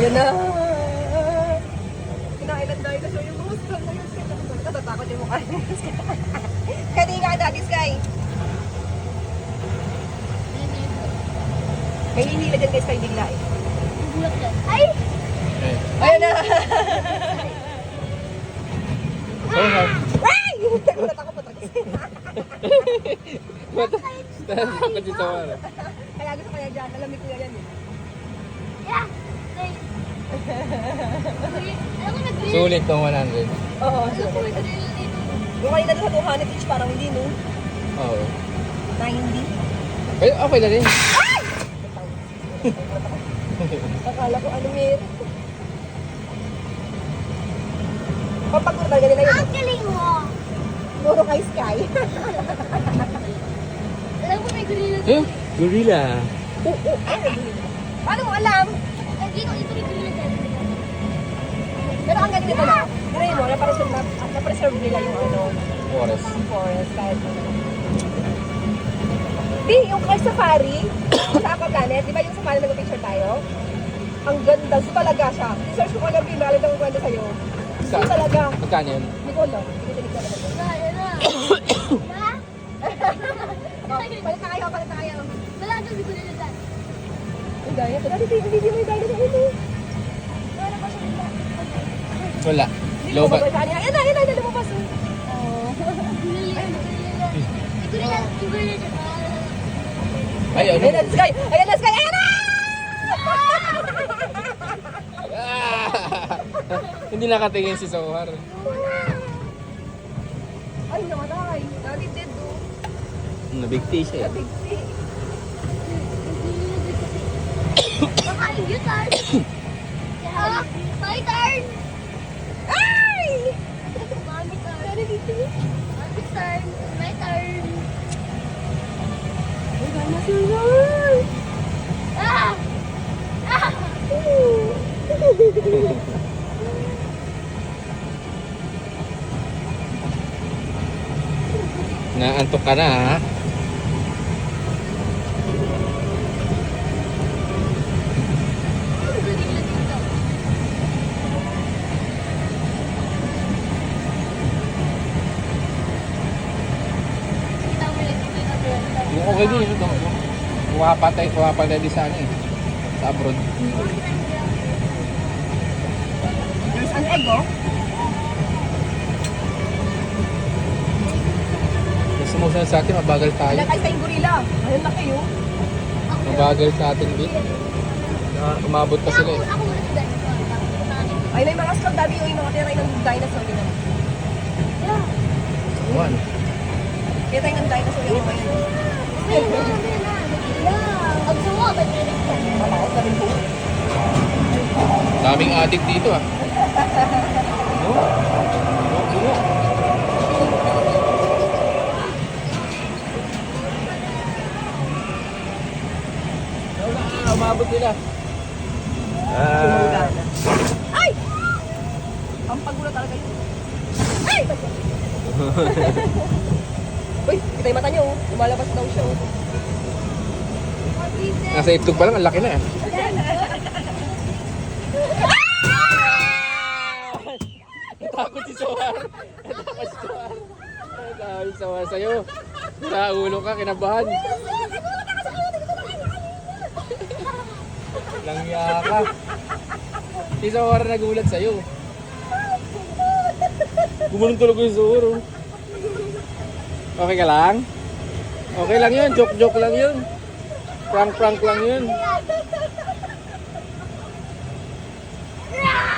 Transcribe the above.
Ayan na. Kinain ng dinosaur yung gusto na yun. Natatakot yung mukha niya. Kanina ka dati, Sky. May hinila dyan guys, Sky bigla eh. Ay! Ayan na. Sohar. Ay! Natakot pa talaga. Takot si Sohar. Kaya gusto kaya dyan. Alam ni Kuya yan eh. Yeah! Say. Alam ko nag-grill. Sulit tong 100. Oo. Alam ko nag-grill dito. Yung kanina doon sa 200 each parang hindi no? Oo. 90. Pero okay na rin. Akala ko ano meron. Pampagod talaga nila yun. Ang galing mo! Puro kay Sky. Alam ko may grill dito. Eh, gorilla. Paano mo alam? Hindi ko ito yung grill dito. Pero ang galing nito na. Tirayin mo, na-preserve nila yung ano, Forest. ang forest. Kahit ano. Di, yung car safari, sa Aqua Planet, di ba yung safari nag-picture tayo? Ang ganda, so talaga siya. Search ko kagabi, malit akong kwento sa'yo. So Saan? talaga. Magkano yun? Nicolo, hindi ko tinignan naman. Na? Palit na kayo, palit na kayo. Wala doon, di ko nila. Ang dahil, dati video mo yung dahil sa ito. Wala pa siya. Wala. Hindi Low ko ba? mababa niya. Ayan na, lumabas. Oh. Ay, ano? Ayan na, Sky! Ayan na, Sky! Ayan na! Ah! Hindi nakatingin si Sohar. Ay, namatay. Dati dead, do. Nabigti siya eh. Big C. Makain yun, Tar. My turn! Ay! Mami turn. Dati dito. Mami turn. My turn. Ay, dinosaur! Ah! Ah! Naantok ka na ha? Yung okay din yun. Kumapatay din sa ano eh. Sa abroad. There's an egg, oh. Yung sumusunod sa atin, mabagal tayo. Ilan kayo sa yung gorilla? Ayun laki, oh. Mabagal sa atin din. Umabot pa sila eh. Ako muna si dinosaur. Ay, may mga skull daddy, oh. Yung mga tira ng dinosaur. Yun, oh. One. Kaya tayo ng dinosaur yung mga yun. Ang suwa, ba't yun? Matakot na rin po. Daming adik dito ah. Ano? Ano? Umabot nila. Sumangga na. Ay! Ang pagulo talaga yun. Ay! Uy, kita yung mata niyo, oh. Lumalabas daw siya, oh. Nasa itlog pa lang, ang laki na eh. Natakot si Sohar. Natakot si Sohar. Natakot si Sohar sa'yo. Sa ulo ka, kinabahan. Langya ka. Si Sohar nagulat sa'yo. Gumunong talaga yung Sohar. Oh. Okay ka lang? Okay lang yun, joke-joke lang yun. Prank-prank lang yun. Ah!